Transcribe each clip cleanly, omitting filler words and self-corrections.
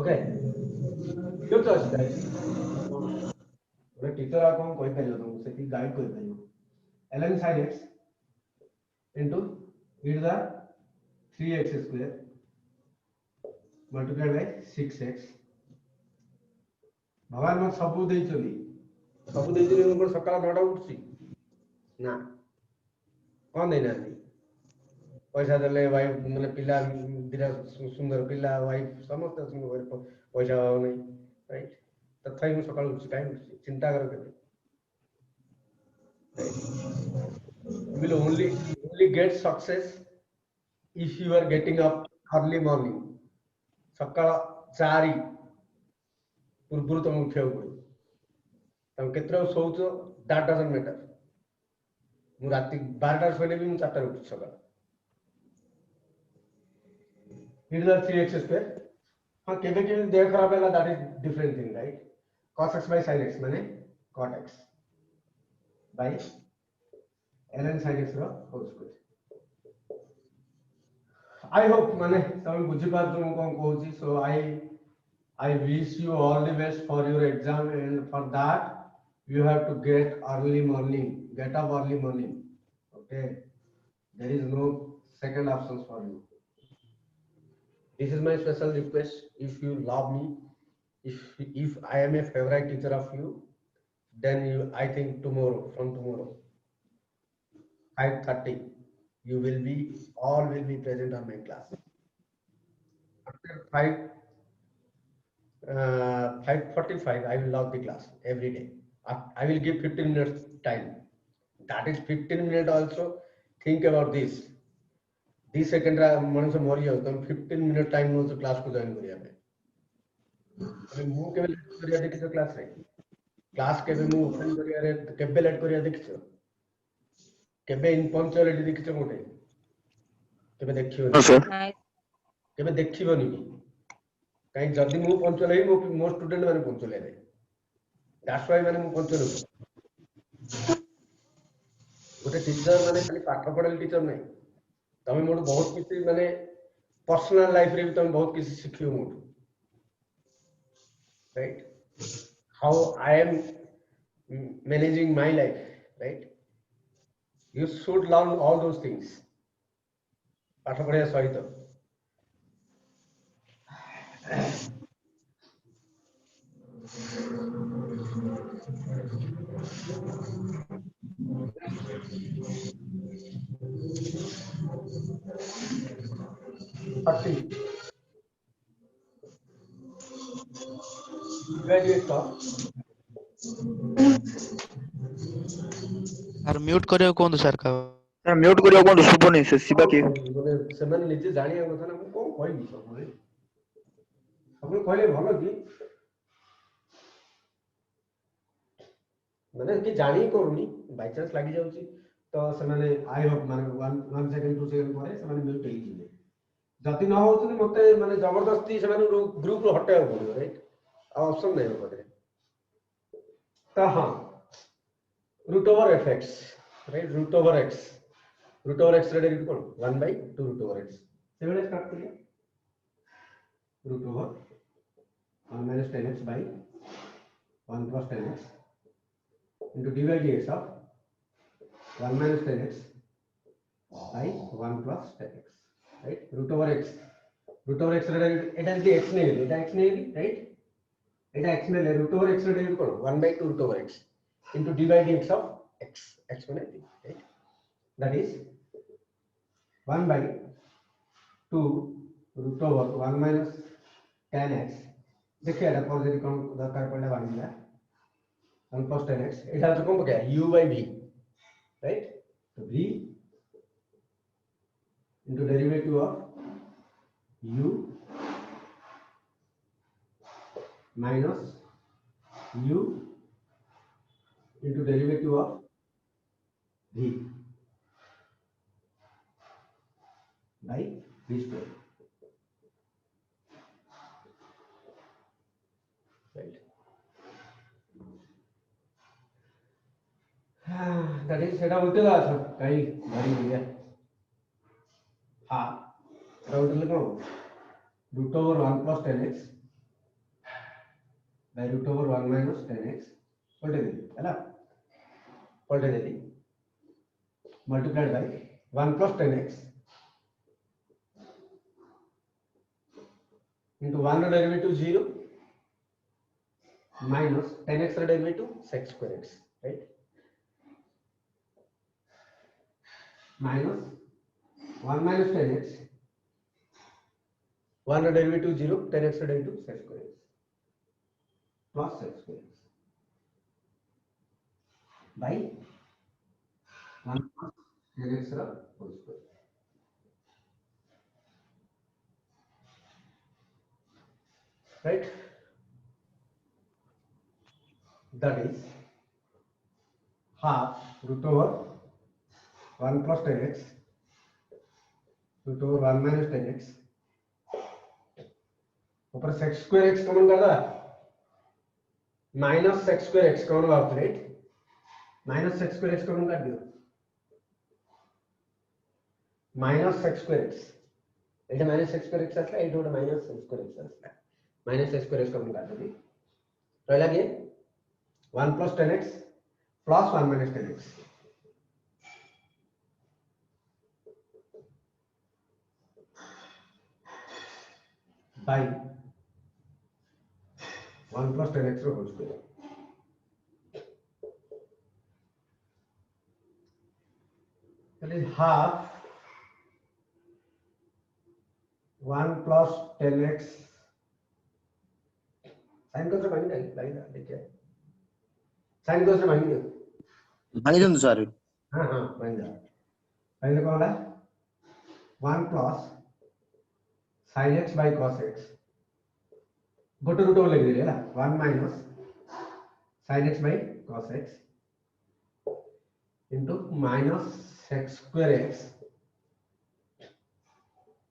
Okay क्यों तो guys teacher आ कौन कोई परियो तुमको से गाइड कोई परियो ln sin x into e to the 3x square multiplied by 6x भगवान मत सबू देइछली सबू देइछली हम सकाळ 9टा उठसी ना कौन देना पैसा देले वाइफ माने पिला दिरा सुंदर पिला वाइफ समस्त सुंदर पैसा नहीं राइट तथापि मैं सकाळ उठसी काई उठसी चिंता कर के you will only get success if you are getting up early morning सकाळ 4 पूर्व तुम उठिया पड़ो तुम केतरा सोच दैट डजंट मैटर मु राति 12टा सोइले भी मु 4टा उठ सकाळ इट इज 3x स्क्वायर हां केबे केबे देह खराब हैला that is different thing right cos x by sin x माने cot x by ln sin x रो होल स्क्वायर I hope माने तुम बुझी पार तुम कोन कहूची so I wish you all the best for your exam and for that you have to get up early morning okay there is no second options for you this is my special request if you love me if I am a favorite teacher of you then I think from tomorrow 5:30 you all will be present on my class after 5:45 I will log the class every day I will give 15 minutes time that is 15 minutes also think about this second मनुष्य मरी जाऊ तुम 15 minute time no class को join करिया पे मु केबे late करिया देखियो क्लास रे क्लास केबे मु ओपन करिया रे केबे लेट करिया देखियो केबे इनपंक्चुअलिटी देखियो मोटे केबे देखियो केबे देखिबोनी कहीं जदि मु पंक्चुअल है मो स्टूडेंट माने पंक्चुअल है दैट्स व्हाई माने मु पंक्चुअल गोटे टीचर माने खाली पाठ पढ़ाल टीचर नहीं तमे मोट बहुत किसी माने पर्सनल लाइफ रे भी तमे बहुत किसी सिखियो मोट right how I am managing my life right you should learn all those things पाठ पढ़िया सहित 30 graduate of सर म्यूट करियो कोन सर का सर म्यूट करियो कोन सुबोनी से शिवा के माने सेमन निजे जानिया କଥା ना कोन कहबी सब कहले भलो कि माने कि जानी करूनी बाय चांस लागि जाउची तो सेमाने आई होप माने 1 सेकंड 2 सेकंड परे सेमाने म्यूट हेई जिवे जति न होउची मते माने जबरदस्ती सेमाने ग्रुप रो हटाय पड़ो राइट ऑप्शन नहीं हो पड़े तो हां root over fx right root over x रे डेरिवेटिव कोन 1/2 रूट ओवर x सेवेले स्टार्ट करिए root over 1 minus 10x by 1 plus 10x into dy dx of 1 minus 10x by 1 plus 10x right root over x এটা যদি x নেই এটা x নেই right এটা x নেই root over x রে ডেরিভেটিভ করো 1/2 root over x into dy dx of x মানে right that is 1/2 root over 1 minus 10x देखिए এটা পরে কোন দরকার পড়লে বাড়ি যায় 1 plus 10x এটা তো কম क्या u by v right so v into derivative of u minus u into derivative of v by v square right that is सेटा बोलते था अच्छा कहीं बड़ी हो गया हाँ उठले कौन root over 1 plus 10x by root over 1 minus 10x पलटे देली है पलटे देली multiplied by 1 plus 10x into 1 derivative 0 minus 10x derivative sec square x, right? Minus 1 minus 10x 1 derivative 0 10x derivative sec square x plus sec square x by 1 plus 10x whole square. Right? That is half root over 1 plus 10x root over 1 minus 10x ऊपर sec square x common कर दा minus sec square x common बात right minus sec square x common कर दियो minus sec square x এটা minus sec square x আসলে এটা ওটা minus sec square x আসলে minus sec square x common कर दो রইলা কি 1 plus 10x plus 1 minus 10x by 1 plus 10x whole square. That is half 1 plus 10x sin cos भाग नहीं देखिए sin cos भाग नहीं भाई जन सर हाँ हाँ भाग जा पहले कौन है 1 plus sin x by cos x गोटे रूट ओवर लग रही है ना 1 minus sin x by cos x into minus sec square x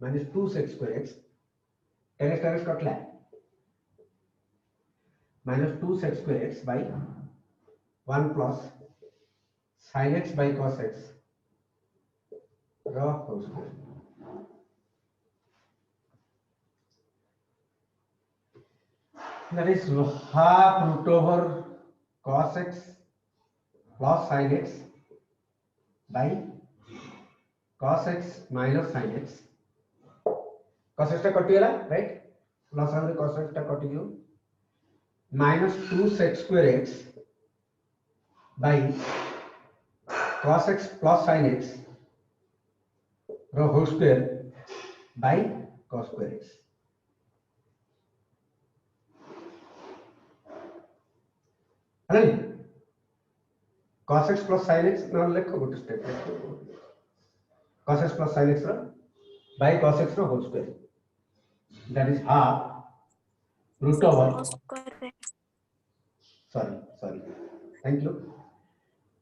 minus 2 sec square x 10x catla minus 2 sec square x by 1 plus sin x by cos x raw whole square. That is half root over cos x plus sin x by cos x minus sin x. Cos x टा कटी गला right plus हमरे cos x टा कटी गयो minus 2 sec square x by cos x plus sin x रो whole square by cos square x. है ना cos x plus sin x ना लिखो गोटे step cos x plus sin x by cos x रो whole square that is half root over sorry thank you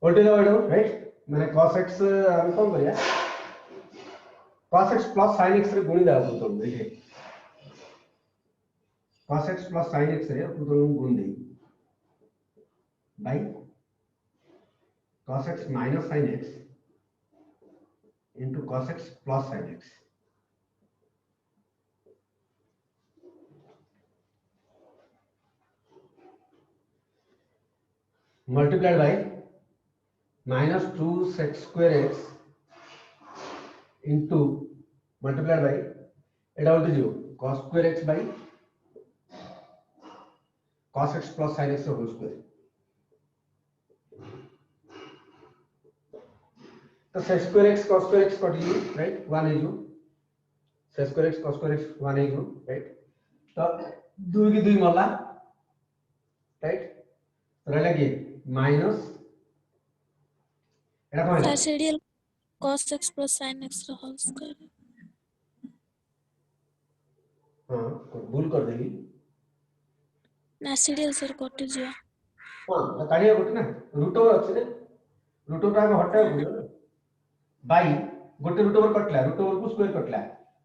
उल्टे जाओ right मैंने cos x हम कौन करिया cos x plus sin x रे गुण दाओ तो देखिए cos x plus sin x रे तो गुण दे by cos x minus sin x into cos x plus sin x. Multiplied by minus 2 sec square x into multiplied by এটা বলতে দিও cos square x by cos x plus sin x whole square. तो sec square x cos square x cut गई right 1 है जो sec square x cos square x 1 है जो right तो 2 की 2 मला राइट रहला की माइनस एटा कोन factorial cos x plus sin x रो होल स्क्वायर हां भूल कर देली factorial सर कट जियो हां काढिया गोटे ना रूट ओवर अछि ने रूट ओवर आगे हटाय पड़ियो ना बाई गोटे रूट ओवर कटला रूट ओवर को स्क्वायर कटला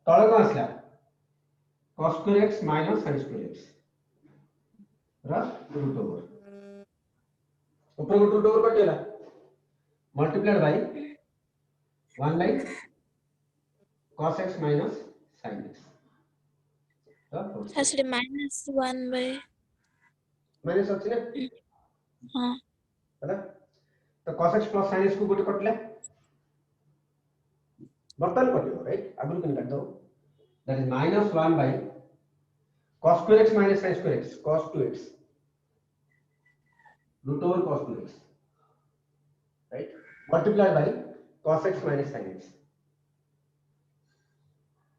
तळे कोन आसला cos square x minus sin square x रा रूट ओवर ऊपर को रूट ओवर कटिला multiplied by 1 by cos x minus sin x the whole square Actually, minus 1 by. Minus अछि ना हाँ. ହେଲା तो cos x plus sin x को गोटे कटले बर्तन कटियो राइट आगु किन काट दो that is minus 1 by cos square x minus sin square x cos 2x root over cos 2x right multiplied by cos x minus sin x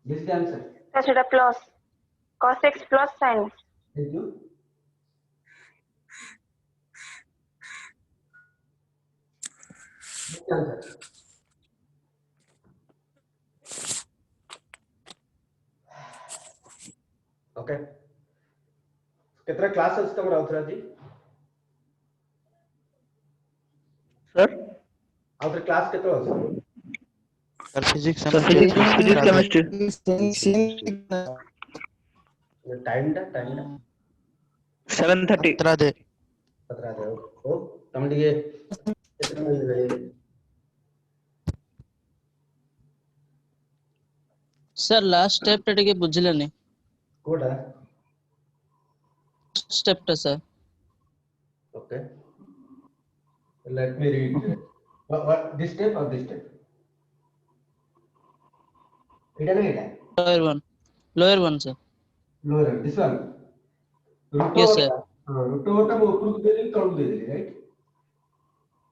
this is the answer Sir, সেটা plus cos x plus sin x. thank you this is the answer okay कितना class है तुम राउतरा जी sir outer class कितना हो sir physics sir physics chemistry time टा 7:30 दे 17 दे ओ तुम टिके कितना मिल सर लास्ट स्टेप टा टिके बुझिलेनी कोडा स्टेप टा sir okay let me read what this step or this step এটা না এটা lower one sir. lower this one root Yes, over sir. हां root over टा ऊपर को दे देली तळ को दे देली राइट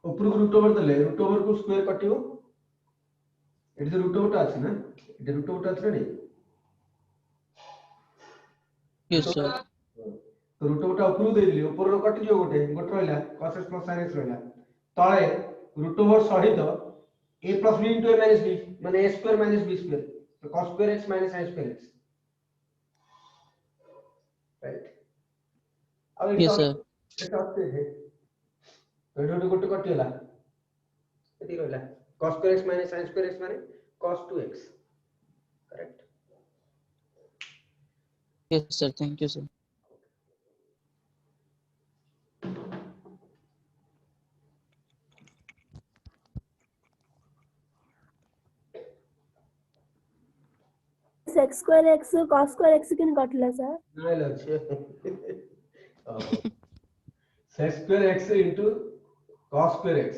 ऊपर को root over देले root over को स्क्वायर कटियो एटी तो root over टा अछि ना एटी root over टा अछि ना Yes sir. तो root over टा ऊपर को दे देली ऊपर रो कटि जो गोटे गोटे रहला cos x plus sin x रहला तळे root over सहित a plus b into a minus b माने a square minus b square तो cos square x minus sin square x right अब Yes, sir. এটা হচ্ছে যে এটা গোটে কটিলা এটি রইলা cos square x minus sin square x মানে cos 2x correct Yes sir. Thank you sir. x square x cos square x किन कटला सर নাই লাগছে sin square x into cos square x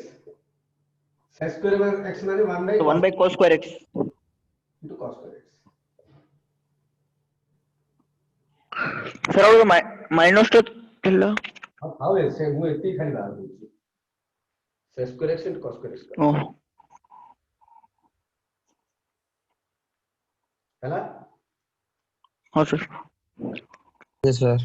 sin square x মানে 1 by 1 by cos square x into cos square x sir और minus तो थिला अब how is से ମୁଁ ଏତିକି ଖାଲି ବାହାର କରୁଛି sin square x into cos square x ओ ହେଲା हां सर yes sir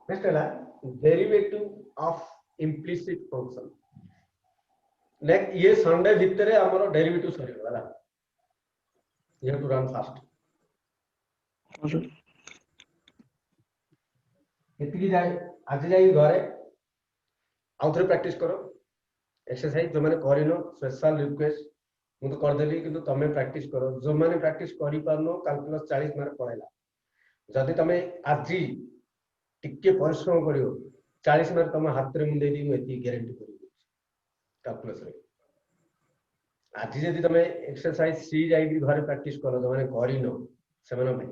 next ହେଲା derivative of implicit function next ये संडे भितरे हमरो डेरिवेटिव सरी वाला you have to run fast हां सर एतिकी जाय आज जाई घरे आउथरे प्रैक्टिस करो एक्सरसाइज जो माने करिनो स्पेशल रिक्वेस्ट मु तो कर देली किंतु तमे प्रैक्टिस करो जो माने प्रैक्टिस करि पारनो कैलकुलस 40 मार्क पळेला जदि तमे आजी टिके परिश्रम करियो 40 मार्क तमे हाथ रे मु देदी मु एति गारंटी करि कैलकुलस रे आज जदि तमे एक्सरसाइज सी जाई घरे प्रैक्टिस करो जो माने करिनो सेमन पे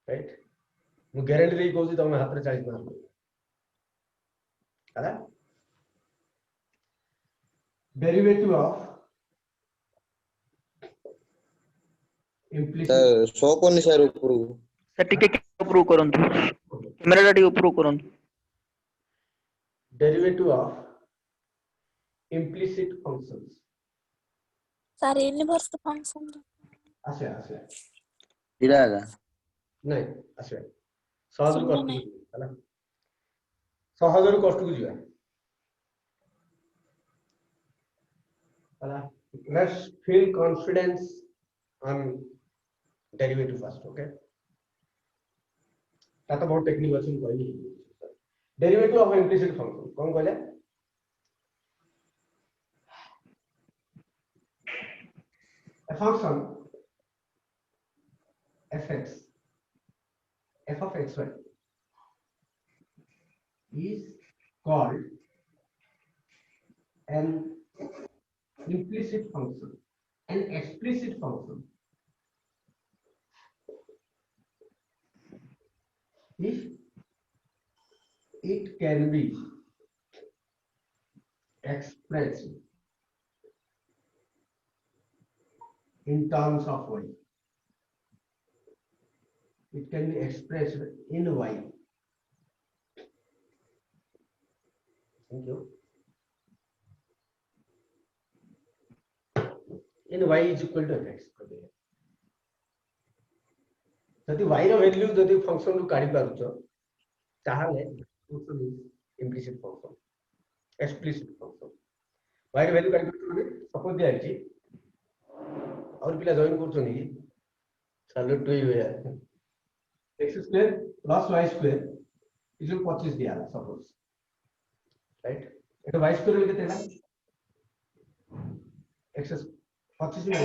राइट मु गारंटी दे कहूची तमे हाथ रे 40 मार्क हला derivative of implicit so cone sir ऊपर सर टिके अप्रूव करंतु कैमरा टिके अप्रूव करंतु derivative of implicit functions Sir, inverse function. आसे आसे इरा आगा नहीं आसे सहज सुनना कष्ट नहीं। हला सहज कष्ट को जीवा हला let's feel confidence on derivative first okay ता तो बहुत टेक्निक अछि कहली derivative of implicit function कौन कहले a function fx f of xy is called an implicit function, an explicit function if it can be expressed in terms of y. It can be expressed in y. Thank you. In y is equal to fx. जदि y रो value जदि function रू काढी पारुछ ताहाले function is implicit function explicit function y रो value काढी पारुछ माने सपोज दिया अछि और पिला जॉइन करछनी कि चलो टू ही है x square plus y square is 25 दिया सपोज राइट एटा y स्क्वायर केते है x 25 में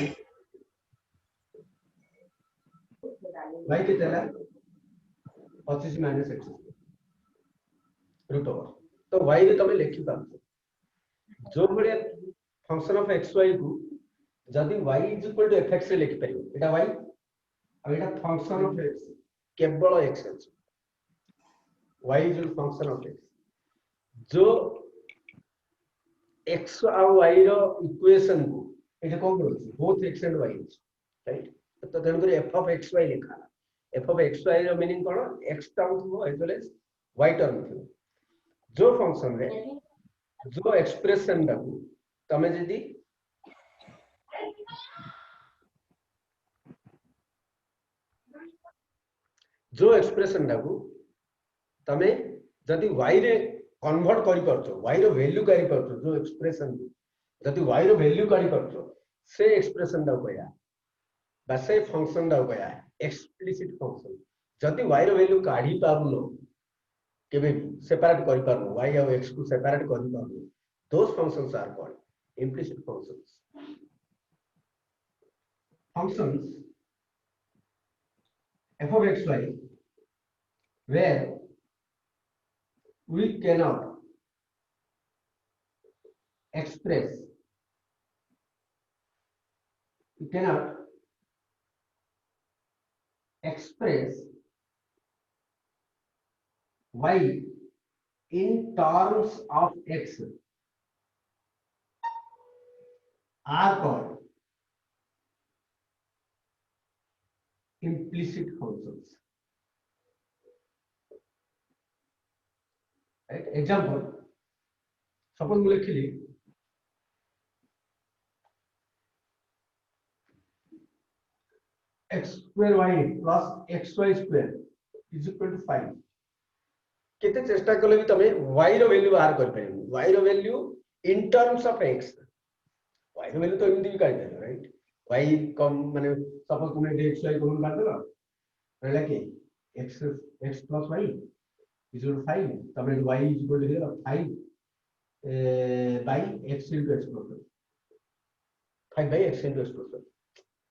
y केते है 25 माइनस x रूट ओवर तो y रे तमे लिखि पाबो जो बड़े फंक्शन ऑफ xy को जदि y is equal to fx रे लिखि परिबो एटा y अब एटा फंक्शन ऑफ x केवल x है y is function of x जो x और y रो इक्वेशन को एटा कोन करूची both x and y right तो तेन कर f of xy लिखा f of xy रो मीनिंग कोन x टर्म थो as well as y term थो जो फंक्शन रे जो एक्सप्रेशन डाकू तमे जदी जो एक्सप्रेशन डाकू तमे जदी y रे कन्वर्ट करि परछो y रो वैल्यू करि परछो जो एक्सप्रेशन जदी y रो वैल्यू करि परछो से एक्सप्रेशन डाकू या बसे फंक्शन डाकू या एक्सप्लिसिट फंक्शन जदी y रो वैल्यू काढी पारुनो केबे सेपरेट करि पारुनो y और x को सेपरेट करि पारुनो those functions are called implicit functions f of xy where we cannot express y in terms of x are called implicit functions. Right? Example, suppose we लिखिली x square y plus xy square is equal to 5. केते चेष्टा कले भी तमे y रो value बाहर कर परिबो y रो value in terms of x y रो वैल्यू तो एमदी भी काढ देलो राइट y कम माने सपोज तुमे xy कॉमन काढ देलो रहला कि x plus y is equal to 5 तमे y is equal to 5 by x into x plus 5 by x into x plus 1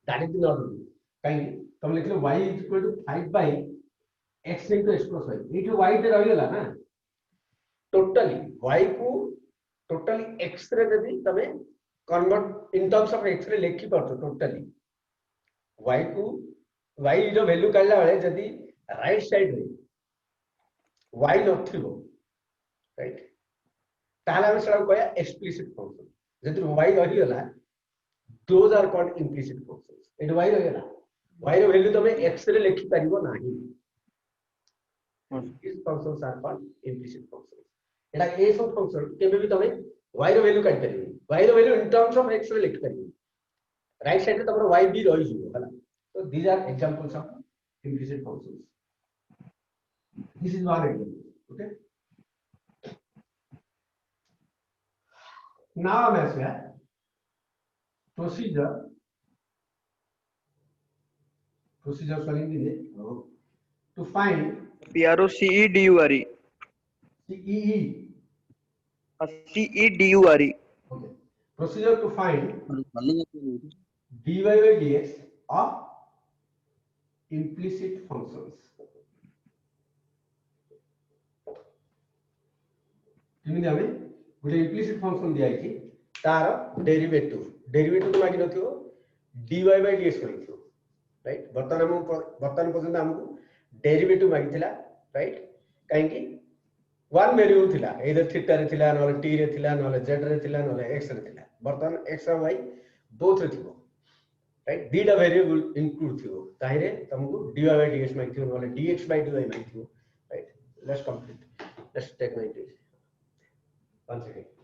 that is not true काई तुम लिख लो y is equal to 5 by x into x plus y ये y पे रह गेला ना totally y को totally x रे यदि तमे convert in terms of x रे लिखि परतो टोटली y को y जो वैल्यू काढला वाले यदि राइट साइड रे y नथिबो राइट ताला हम सला कहया एक्सप्लिसिट फंक्शन यदि y रहि गेला those are called implicit functions एट y रहि गेला y रो वैल्यू तमे x रे लिखि परिबो नाही these functions are called implicit functions एटा ए सब फंक्शन केबे भी तमे y रो वैल्यू काढ परिबो y रो value in terms of x रे लिखि परिबो राइट साइड रे तमरो y भी रहि जिवो हला so these are examples of implicit functions this is one example okay now let's get procedure solving the to find PROCEDURE CEE CEDURE okay procedure to find dy by dx of implicit functions किमी हमें गोटे implicit function दिया है तार derivative मागी नथियो dy by dx मागी थियो right वर्तमान पर्यंत हमको डेरिवेटिव मागी थिला राइट काहे कि वन वेरिएबल थिला इधर थीटा रे थिला न t रे थिला न z रे थिला न x रे थिला वर्तमान x और y बोथ रे थिबो राइट दीटा वेरिएबल इंक्लूड थियो ताहिरे तुमको dy by dx मागी थियो न dx by dy मागी थियो right let's complete let's take my 1 second